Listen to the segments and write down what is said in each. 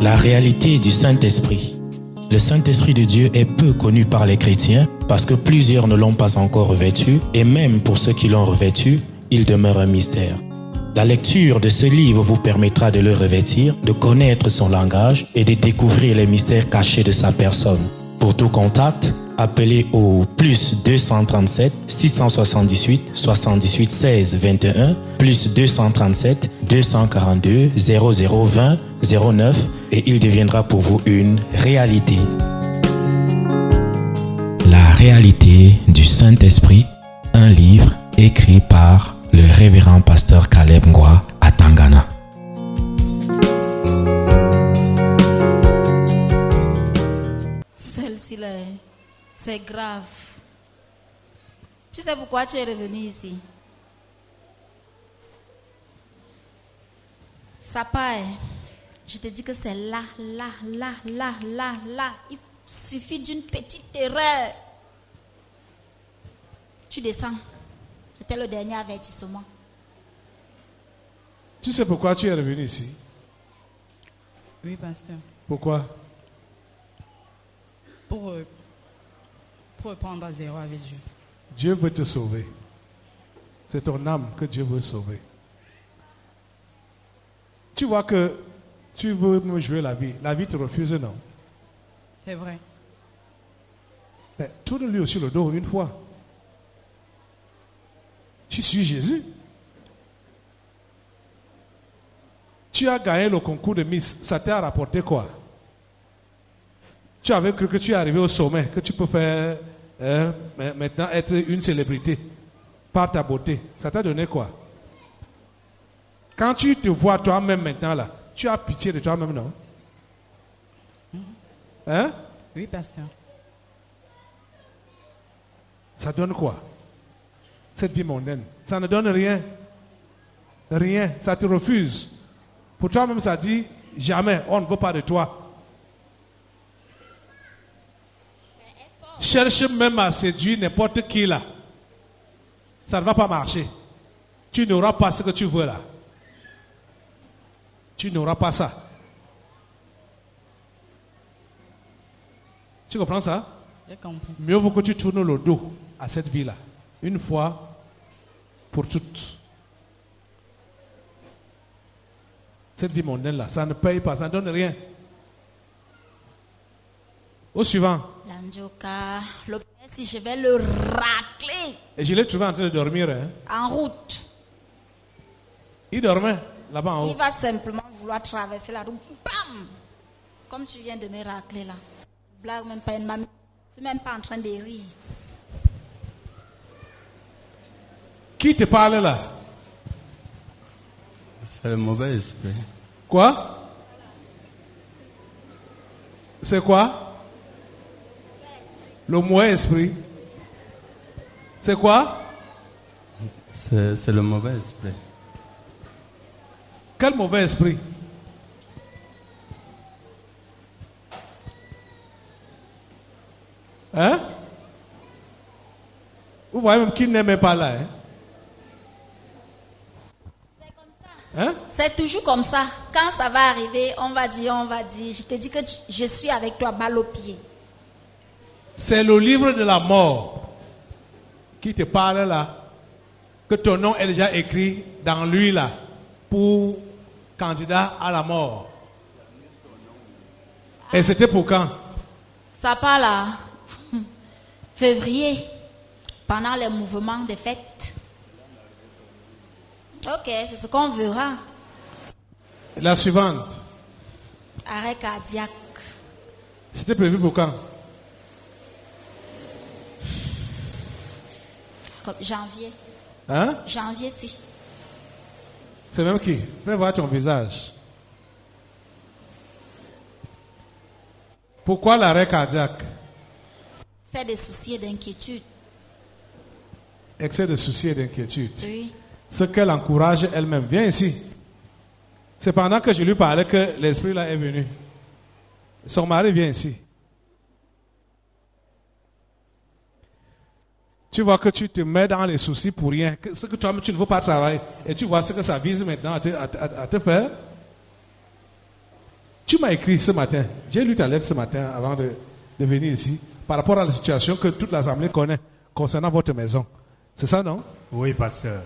La réalité du Saint-Esprit. Le Saint-Esprit de Dieu est peu connu par les chrétiens parce que plusieurs ne l'ont pas encore revêtu et même pour ceux qui l'ont revêtu, il demeure un mystère. La lecture de ce livre vous permettra de le revêtir, de connaître son langage et de découvrir les mystères cachés de sa personne. Pour tout contact, appelez au plus 237 678 78 16 21 plus 237 242 0020 09 et il deviendra pour vous une réalité. La réalité du Saint-Esprit, un livre écrit par le révérend pasteur Caleb Ngwa à Tangana. Celle-ci là, c'est grave. Tu sais pourquoi tu es revenu ici? Ça part. Je te dis que c'est là. Il suffit d'une petite erreur. Tu descends. C'était le dernier avertissement. Tu sais pourquoi tu es revenu ici? Oui, pasteur. Pourquoi? Pour reprendre à zéro avec Dieu. Dieu veut te sauver. C'est ton âme que Dieu veut sauver. Tu vois que tu veux me jouer la vie. La vie te refuse, non? C'est vrai. Mais tourne-lui aussi le dos une fois. Tu suis Jésus. Tu as gagné le concours de Miss. Ça t'a rapporté quoi? Tu avais cru que tu es arrivé au sommet, que tu peux faire maintenant être une célébrité par ta beauté. Ça t'a donné quoi? Quand tu te vois toi-même maintenant là, tu as pitié de toi-même, non? Hein? Oui, pasteur. Ça donne quoi? Cette vie mondaine. Ça ne donne rien. Rien. Ça te refuse. Pour toi-même, ça dit jamais, on ne veut pas de toi. Cherche même à séduire n'importe qui là. Ça ne va pas marcher. Tu n'auras pas ce que tu veux là. Tu n'auras pas ça. Tu comprends ça? J'ai compris. Mieux vaut que tu tournes le dos à cette vie là. Une fois pour toutes. Cette vie mondaine là, ça ne paye pas, ça ne donne rien. Au suivant. L'Andjoka, le père, si je vais le racler. Et je l'ai trouvé en train de dormir. Hein. En route. Il dormait là-bas en haut. Il va simplement vouloir traverser la route. Bam! Comme tu viens de me racler là. Blague même pas une mamie. Je ne suis même pas en train de rire. Qui te parle là? C'est le mauvais esprit. Quoi? C'est quoi? Le mauvais esprit. C'est quoi? C'est le mauvais esprit. Quel mauvais esprit? Hein? Vous voyez même qu'il n'aimait pas là. Hein? Hein? C'est toujours comme ça. Quand ça va arriver, on va dire. Je te dis que je suis avec toi, balle au pied. C'est le livre de la mort qui te parle là. Que ton nom est déjà écrit dans lui là. Pour candidat à la mort. Et c'était pour quand? Ça part là. Février. Pendant les mouvements des fêtes. Ok, c'est ce qu'on verra. La suivante. Arrêt cardiaque. C'était prévu pour quand? Comme janvier. Hein? Janvier, si. C'est même qui? Fais voir ton visage. Pourquoi l'arrêt cardiaque? C'est des soucis et d'inquiétude. Excès de soucis et d'inquiétude. Oui. Ce qu'elle encourage elle-même. Viens ici. C'est pendant que je lui parlais que l'esprit là est venu. Son mari vient ici. Tu vois que tu te mets dans les soucis pour rien. Ce que toi-même tu ne veux pas travailler. Et tu vois ce que ça vise maintenant à te faire. Tu m'as écrit ce matin, j'ai lu ta lettre ce matin avant de venir ici, par rapport à la situation que toute l'Assemblée connaît concernant votre maison. C'est ça, non? Oui, pasteur.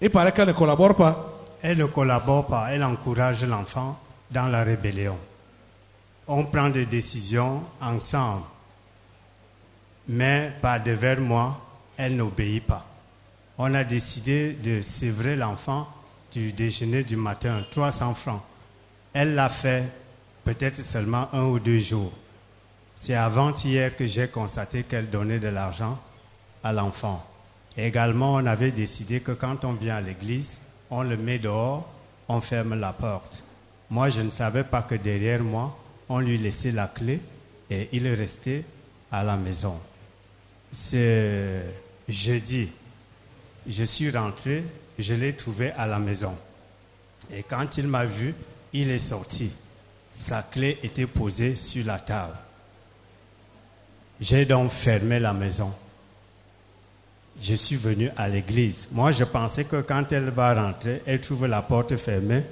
Il paraît qu'elle ne collabore pas. Elle ne collabore pas, elle encourage l'enfant dans la rébellion. On prend des décisions ensemble, mais par devers moi, elle n'obéit pas. On a décidé de sévrer l'enfant du déjeuner du matin, 300 francs. Elle l'a fait peut-être seulement 1 ou 2 jours. C'est avant-hier que j'ai constaté qu'elle donnait de l'argent à l'enfant. Également, on avait décidé que quand on vient à l'église, on le met dehors, on ferme la porte. Moi, je ne savais pas que derrière moi, on lui laissait la clé et il est resté à la maison. C'est jeudi. Je suis rentré, je l'ai trouvé à la maison. Et quand il m'a vu, il est sorti. Sa clé était posée sur la table. J'ai donc fermé la maison. Je suis venu à l'église. Moi, je pensais que quand elle va rentrer, elle trouve la porte fermée.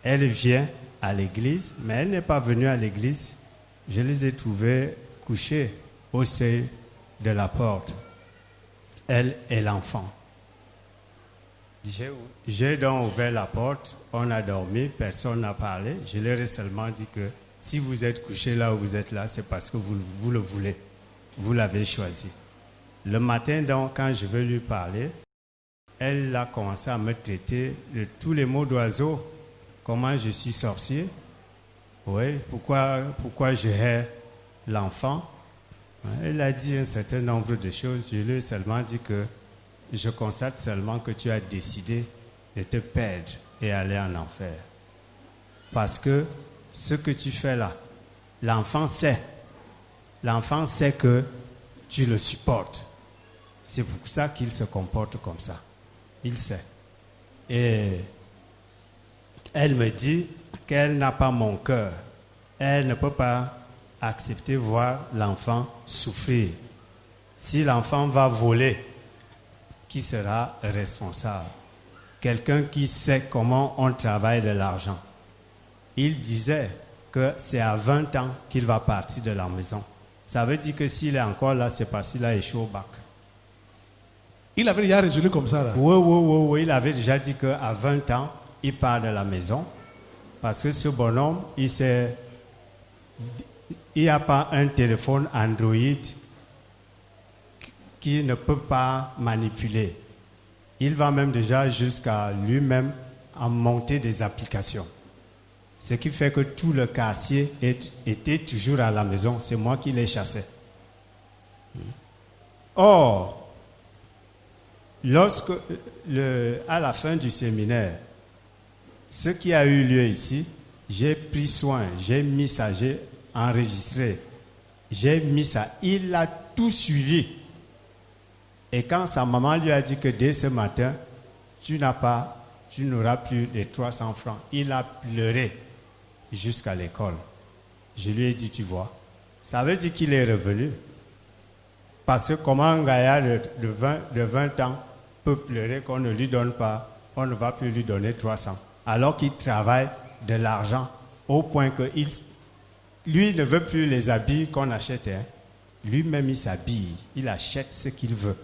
Elle vient à l'église, mais elle n'est pas venue à l'église. Je les ai trouvés couchés au seuil de la porte. Elle et l'enfant. J'ai donc ouvert la porte, on a dormi, personne n'a parlé. Je leur ai seulement dit que si vous êtes couché là où vous êtes là, c'est parce que vous le voulez. Vous l'avez choisi. Le matin, donc, quand je veux lui parler, elle a commencé à me traiter de tous les mots d'oiseau. Comment je suis sorcier. Oui, pourquoi je hais l'enfant. Elle a dit un certain nombre de choses. Je lui ai seulement dit que je constate seulement que tu as décidé de te perdre et aller en enfer. Parce que ce que tu fais là, l'enfant sait. L'enfant sait que tu le supportes. C'est pour ça qu'il se comporte comme ça. Il sait. Et elle me dit qu'elle n'a pas mon cœur. Elle ne peut pas accepter voir l'enfant souffrir. Si l'enfant va voler, qui sera responsable? Quelqu'un qui sait comment on travaille de l'argent. Il disait que c'est à 20 ans qu'il va partir de la maison. Ça veut dire que s'il est encore là, c'est parce qu'il a échoué au bac. Il avait déjà résolu comme ça là. Oui, il avait déjà dit qu'à 20 ans, il part de la maison. Parce que ce bonhomme, il n'y a pas un téléphone Android qui ne peut pas manipuler. Il va même déjà jusqu'à lui-même en monter des applications. Ce qui fait que tout le quartier était toujours à la maison. C'est moi qui les chassais. Or, à la fin du séminaire, ce qui a eu lieu ici, j'ai pris soin, j'ai mis ça, j'ai enregistré, j'ai mis ça. Il a tout suivi. Et quand sa maman lui a dit que dès ce matin, tu n'auras plus les 300 francs, il a pleuré jusqu'à l'école. Je lui ai dit, tu vois, ça veut dire qu'il est revenu. Parce que comment un gaillard de 20 ans peut pleurer qu'on ne lui donne pas, on ne va plus lui donner 300. Alors qu'il travaille de l'argent au point que lui ne veut plus les habits qu'on achète. Lui-même, il s'habille, il achète ce qu'il veut.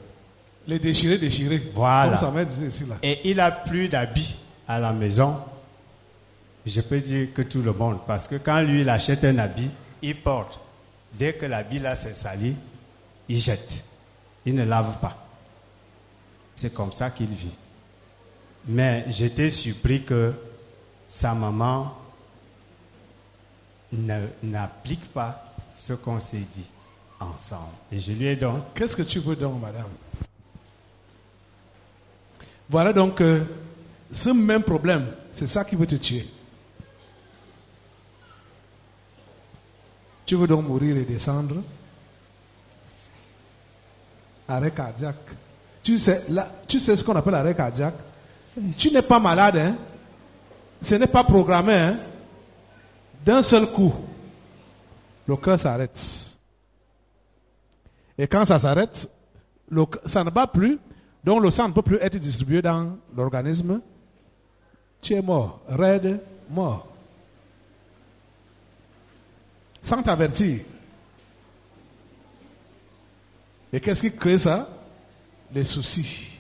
Les déchirés. Voilà. Comme ça m'a dit ici là. Et il n'a plus d'habits à la maison. Je peux dire que tout le monde. Parce que quand lui, il achète un habit, il porte. Dès que l'habit là s'est sali, il jette. Il ne lave pas. C'est comme ça qu'il vit. Mais j'étais surpris que sa maman n'applique pas ce qu'on s'est dit ensemble. Et je lui ai donc... Qu'est-ce que tu veux donc, madame? Voilà donc ce même problème, c'est ça qui veut te tuer. Tu veux donc mourir et descendre? Arrêt cardiaque. Tu sais ce qu'on appelle arrêt cardiaque? Tu n'es pas malade, hein? Ce n'est pas programmé, hein? D'un seul coup, le cœur s'arrête. Et quand ça s'arrête, ça ne bat plus, donc le sang ne peut plus être distribué dans l'organisme. Tu es mort, raide, mort. sans t'avertir. Et qu'est-ce qui crée ça? Les soucis.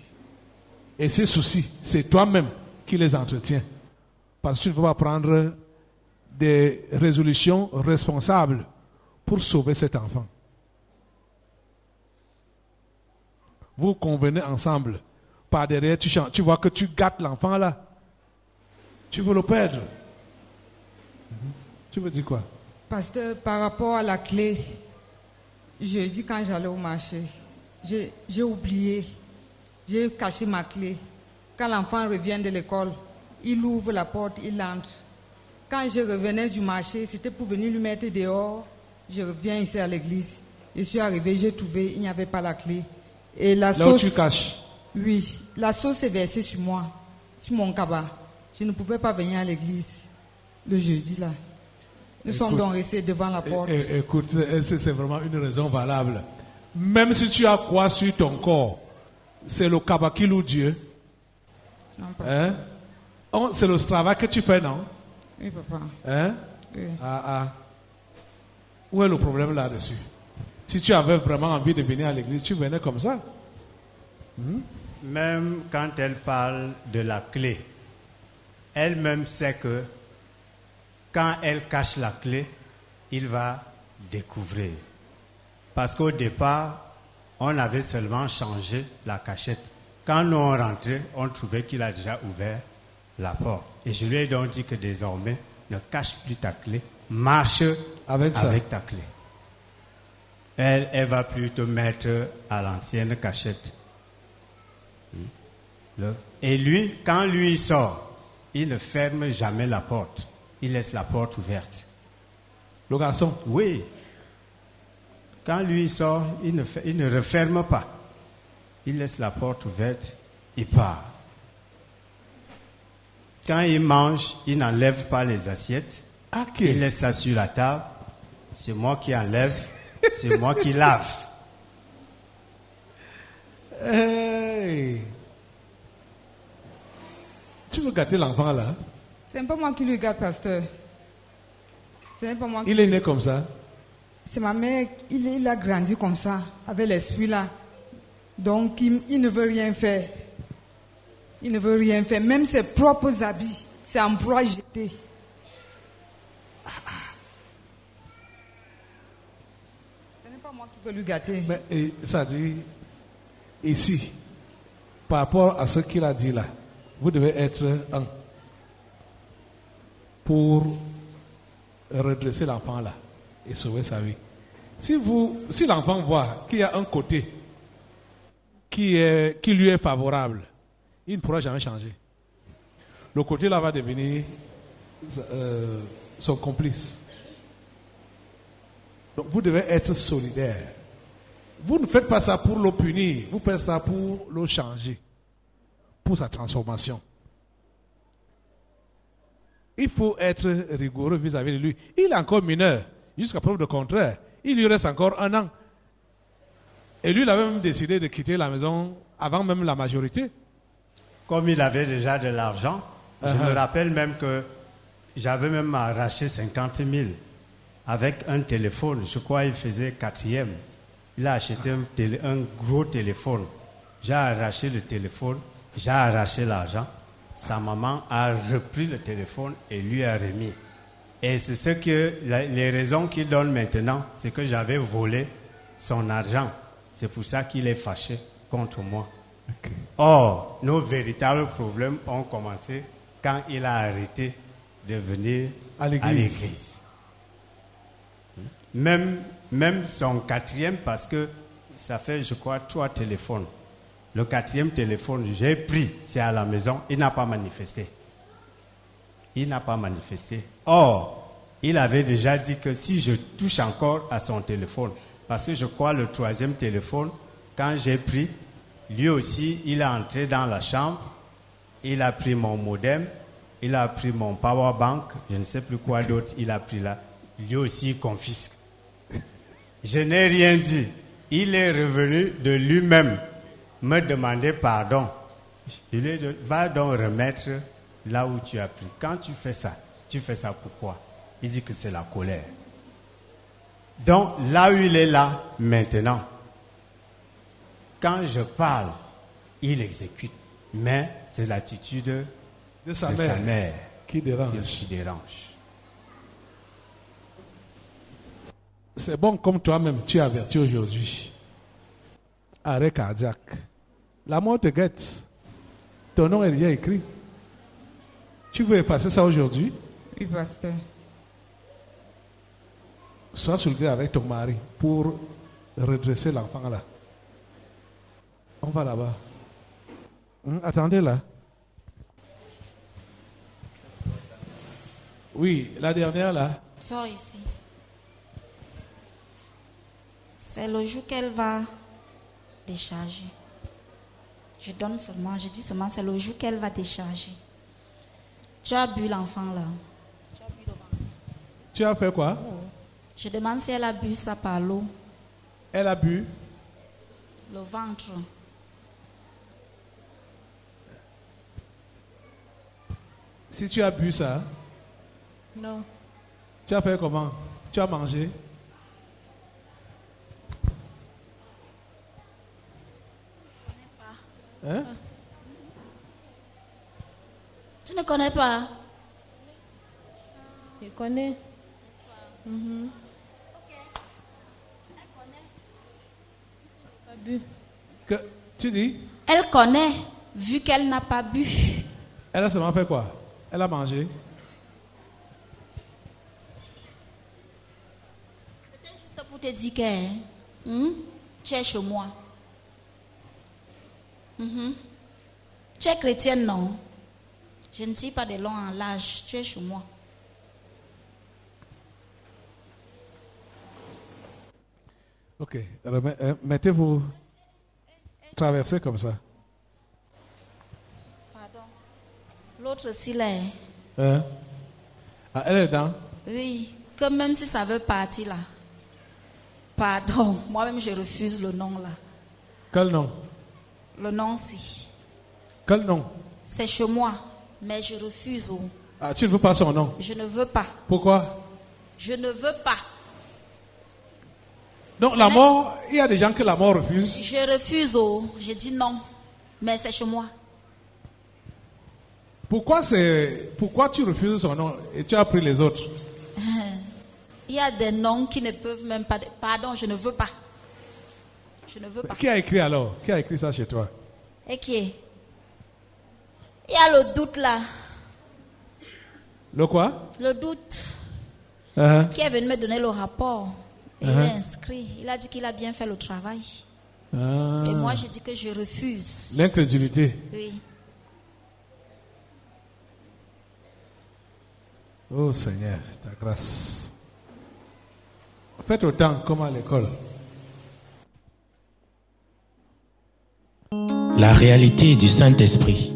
Et ces soucis, c'est toi-même qui les entretiens. Parce que tu ne peux pas prendre des résolutions responsables pour sauver cet enfant. Vous convenez ensemble. Par derrière, tu vois que tu gâtes l'enfant là. Tu veux le perdre. Tu veux dire quoi? Pasteur, par rapport à la clé, jeudi quand j'allais au marché, j'ai oublié, j'ai caché ma clé. Quand l'enfant revient de l'école, il ouvre la porte, il entre. Quand je revenais du marché, c'était pour venir lui mettre dehors. Je reviens ici à l'église. Je suis arrivé, j'ai trouvé, il n'y avait pas la clé. Et la là sauce, où tu caches. oui, la sauce est versée sur moi, sur mon cabas. Je ne pouvais pas venir à l'église le jeudi là. Nous sommes donc restés devant la porte. Écoute, c'est vraiment une raison valable. Même si tu as quoi sur ton corps, c'est le cabas qui loue Dieu. Non, pas Hein? Oh, c'est le travail que tu fais, non? oui, papa. Hein? Oui. Où est le problème là-dessus? Si tu avais vraiment envie de venir à l'église, tu venais comme ça. Même quand elle parle de la clé, elle-même sait que quand elle cache la clé, il va découvrir. Parce qu'au départ, on avait seulement changé la cachette. Quand nous on rentrait, on trouvait qu'il a déjà ouvert la porte. Et je lui ai donc dit que désormais, ne cache plus ta clé, marche Avec ta clé. Elle va plus te mettre à l'ancienne cachette. Et lui, quand lui sort, il ne ferme jamais la porte. Il laisse la porte ouverte. Le garçon? Oui. Quand lui sort, il ne referme pas. Il laisse la porte ouverte, il part. Quand il mange, il n'enlève pas les assiettes. Ok. Il laisse ça sur la table. C'est moi qui enlève, c'est moi qui lave. Hey. Tu veux gâter l'enfant là? C'est pas moi qui le garde, pasteur. C'est pas moi qui... Il est né comme ça. C'est ma mère, il a grandi comme ça, avec l'esprit là. Donc, il ne veut rien faire. Il ne veut rien faire. Même ses propres habits, c'est en bois jeté. Ce n'est pas moi qui peux lui gâter. Mais ça dit, ici, par rapport à ce qu'il a dit là, vous devez être un pour redresser l'enfant là et sauver sa vie. Si l'enfant voit qu'il y a un côté qui lui est favorable, il ne pourra jamais changer. Le côté là va devenir son complice. Donc vous devez être solidaire. Vous ne faites pas ça pour le punir, vous faites ça pour le changer, pour sa transformation. Il faut être rigoureux vis-à-vis de lui. Il est encore mineur, jusqu'à preuve de contraire. Il lui reste encore 1 an. Et lui, il avait même décidé de quitter la maison avant même la majorité. Comme il avait déjà de l'argent, je me rappelle même que j'avais même arraché 50 000 avec un téléphone. Je crois qu'il faisait 4e. Il a acheté un gros téléphone. J'ai arraché le téléphone, j'ai arraché l'argent. Sa maman a repris le téléphone et lui a remis. Et c'est ce que les raisons qu'il donne maintenant, c'est que j'avais volé son argent. C'est pour ça qu'il est fâché contre moi. Okay. Or, nos véritables problèmes ont commencé quand il a arrêté de venir à l'église. Même son 4e, parce que ça fait, je crois, 3 téléphones. Le 4e téléphone, j'ai pris, c'est à la maison, il n'a pas manifesté. Il n'a pas manifesté. Or, il avait déjà dit que si je touche encore à son téléphone, parce que je crois le 3e téléphone, quand j'ai pris, lui aussi, il est entré dans la chambre, il a pris mon modem, il a pris mon power bank, je ne sais plus quoi d'autre il a pris là. Lui aussi, il confisque. Je n'ai rien dit. Il est revenu de lui-même me demander pardon. Je lui ai dit, va donc remettre là où tu as pris. Quand tu fais ça pourquoi? Il dit que c'est la colère. Donc, là où il est là, maintenant, quand je parle, il exécute. Mais c'est l'attitude De sa de mère, sa mère qui dérange. qui dérange. C'est bon comme toi-même, tu es averti aujourd'hui. Arrêt cardiaque. La mort te guette. Ton nom est déjà écrit. Tu veux effacer ça aujourd'hui? Oui, pasteur. Sois soulevé avec ton mari pour redresser l'enfant là. On va là-bas. Attendez là. Oui, la dernière là. Sors ici. C'est le jour qu'elle va décharger. Je dis seulement, c'est le jour qu'elle va décharger. Tu as bu l'enfant là. Tu as fait quoi? Je demande si elle a bu ça par l'eau. Elle a bu. Le ventre. Si tu as bu ça, Non. tu as fait comment? Tu as mangé? Hein? Tu ne connais pas? Je connais. Pas bu. Que, tu dis? Elle connaît, vu qu'elle n'a pas bu. Elle a seulement fait quoi? Elle a mangé. C'était juste pour te dire que tu es chez moi. Tu es chrétienne, non? Je ne tire pas de long en large. Tu es chez moi. Ok. Mettez-vous. Traversez comme ça. Pardon. L'autre aussi là. Hein? Ah, elle est dedans? Oui, que même si ça veut partir là. Pardon, moi-même je refuse le nom là. Quel nom? Le nom-ci. Quel nom? C'est chez moi, mais je refuse. Oh. Ah, tu ne veux pas son nom? Je ne veux pas. Pourquoi? Je ne veux pas. Donc la mort, il y a des gens que la mort refuse. Je refuse. Oh. Je dis non, mais c'est chez moi. Pourquoi tu refuses son nom et tu as pris les autres? Il y a des noms qui ne peuvent même pas... Pardon, je ne veux pas. Je ne veux pas. Qui a écrit alors? Qui a écrit ça chez toi? Et qui est? Il y a le doute là. Le quoi? Le doute. Uh-huh. Qui est venu me donner le rapport. Et il est inscrit. Il a dit qu'il a bien fait le travail. Ah. Et moi, je dis que je refuse. L'incrédulité. Oui. Oh Seigneur, ta grâce. Faites autant comme à l'école. La réalité du Saint-Esprit.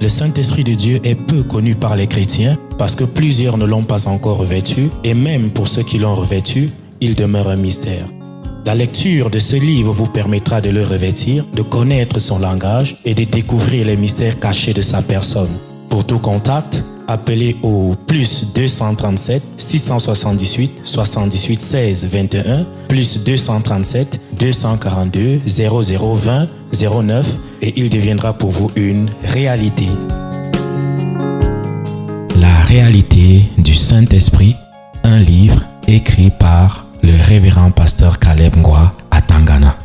Le Saint-Esprit de Dieu est peu connu par les chrétiens parce que plusieurs ne l'ont pas encore revêtu et même pour ceux qui l'ont revêtu, il demeure un mystère. La lecture de ce livre vous permettra de le revêtir, de connaître son langage et de découvrir les mystères cachés de sa personne. Pour tout contact, appelez au plus 237 678 78 16 21 plus 237 242 0020 09 et il deviendra pour vous une réalité. La réalité du Saint-Esprit, un livre écrit par le révérend pasteur Caleb Ngwa à Tangana.